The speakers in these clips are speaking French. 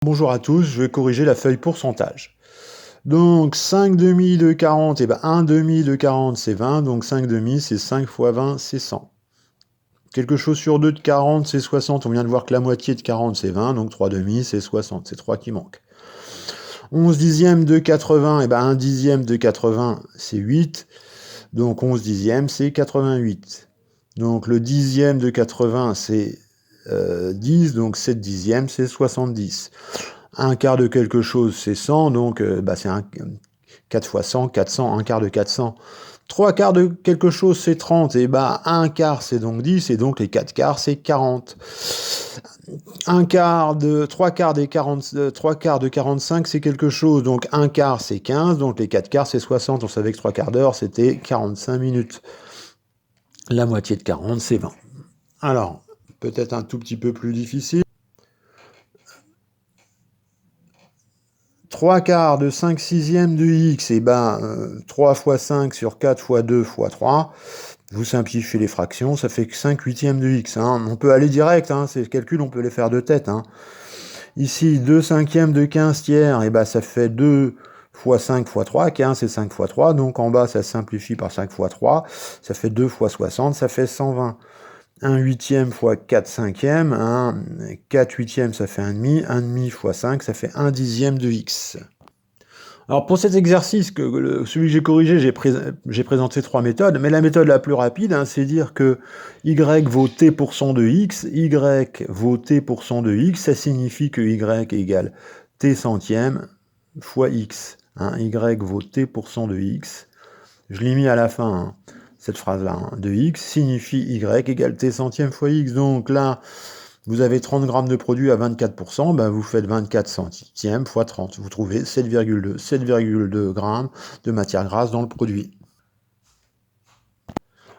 Bonjour à tous, je vais corriger la feuille pourcentage. Donc 5 demi de 40, et ben 1 demi de 40 c'est 20, donc 5 demi c'est 5 fois 20 c'est 100. Quelque chose sur 2 de 40 c'est 60, on vient de voir que la moitié de 40 c'est 20, donc 3 demi c'est 60, c'est 3 qui manquent. 11 dixièmes de 80, et ben 1 dixième de 80 c'est 8, donc 11 dixièmes c'est 88. Donc le dixième de 80 c'est 10, donc 7 dixièmes c'est 70. Un quart de quelque chose, c'est 100, donc c'est 4 fois 100, 400, un quart de 400. 3 quarts de quelque chose, c'est 30, et un quart, c'est donc 10, et donc les 4 quarts, c'est 40. Un quart de, 3 quarts des 40, 3 quarts de 45, c'est quelque chose, donc un quart, c'est 15, donc les 4 quarts, c'est 60. On savait que 3 quarts d'heure, c'était 45 minutes. La moitié de 40, c'est 20. Alors, peut-être un tout petit peu plus difficile. 3 quarts de 5 sixièmes de x, 3 fois 5 sur 4 fois 2 fois 3. Vous simplifiez les fractions, ça fait que 5 huitièmes de x. On peut aller direct, ces calculs, on peut les faire de tête. Ici, 2 cinquièmes de 15 tiers, ça fait 2 fois 5 fois 3. 15, c'est 5 fois 3. Donc en bas, ça simplifie par 5 fois 3. Ça fait 2 fois 60, ça fait 120. 1 huitième fois 4 cinquièmes, 4 huitièmes, ça fait 1 demi. 1 demi fois 5, ça fait 1 dixième de x. Alors pour cet exercice, celui que j'ai corrigé, j'ai présenté 3 méthodes, mais la méthode la plus rapide, c'est dire que y vaut t% de x, y vaut t% de x, ça signifie que y égale t centième fois x. Y vaut t% de x, je l'ai mis à la fin, cette phrase-là, de x, signifie y égale t centième fois x, donc là, vous avez 30 grammes de produit à 24%, vous faites 24 centièmes fois 30. Vous trouvez 7,2 grammes de matière grasse dans le produit.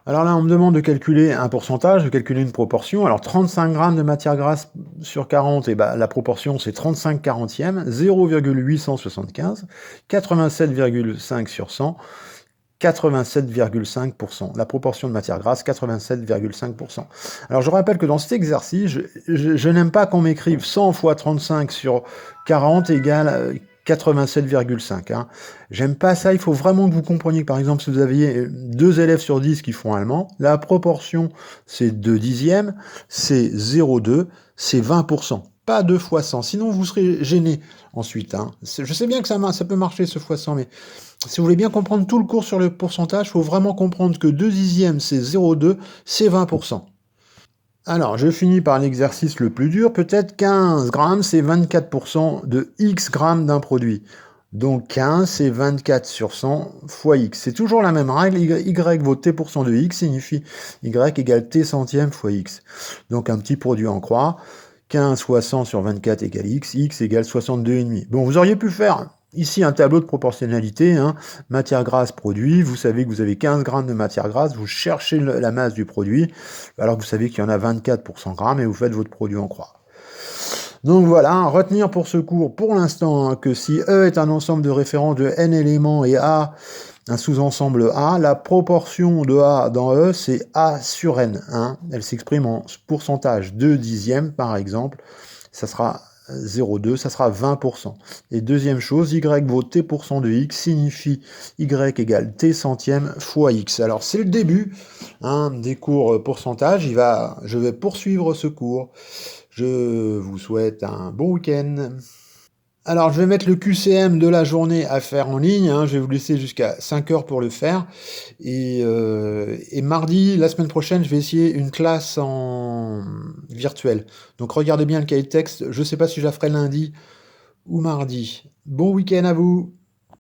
Alors là, on me demande de calculer un pourcentage, de calculer une proportion. Alors 35 grammes de matière grasse sur 40, la proportion c'est 35 quarantièmes, 0,875, 87,5 sur 100, 87,5%. La proportion de matière grasse, 87,5%. Alors je rappelle que dans cet exercice, je n'aime pas qu'on m'écrive 100 fois 35 sur 40 égale 87,5. J'aime pas ça, il faut vraiment que vous compreniez que par exemple si vous aviez 2 élèves sur 10 qui font allemand, la proportion c'est 2 dixièmes, c'est 0,2, c'est 20%. Pas 2 fois 100, sinon vous serez gêné ensuite. Je sais bien que ça peut marcher ce fois 100, mais si vous voulez bien comprendre tout le cours sur le pourcentage, il faut vraiment comprendre que 2 dixièmes, c'est 0,2, c'est 20%. Alors, je finis par l'exercice le plus dur. Peut-être 15 grammes, c'est 24% de x grammes d'un produit. Donc 15, c'est 24 sur 100 fois x. C'est toujours la même règle. Y vaut t% de x signifie y égale t centième fois x. Donc un petit produit en croix. 15 fois 100 sur 24 égale x. X égale 62,5. Bon, vous auriez pu faire ici un tableau de proportionnalité, matière grasse, produit, vous savez que vous avez 15 grammes de matière grasse, vous cherchez la masse du produit, alors que vous savez qu'il y en a 24 pour 100 grammes et vous faites votre produit en croix. Donc voilà, retenir pour ce cours, pour l'instant, que si E est un ensemble de références de n éléments et A un sous-ensemble A, la proportion de A dans E, c'est A sur N. Elle s'exprime en pourcentage 2 dixièmes, par exemple, ça sera 0,2, ça sera 20%. Et deuxième chose, y vaut t% de x signifie y égale t centième fois x. Alors c'est le début des cours pourcentage, je vais poursuivre ce cours. Je vous souhaite un bon week-end. Alors, je vais mettre le QCM de la journée à faire en ligne. Je vais vous laisser jusqu'à 5 heures pour le faire. Et mardi, la semaine prochaine, je vais essayer une classe en virtuel. Donc, regardez bien le cahier de texte. Je ne sais pas si je la ferai lundi ou mardi. Bon week-end à vous!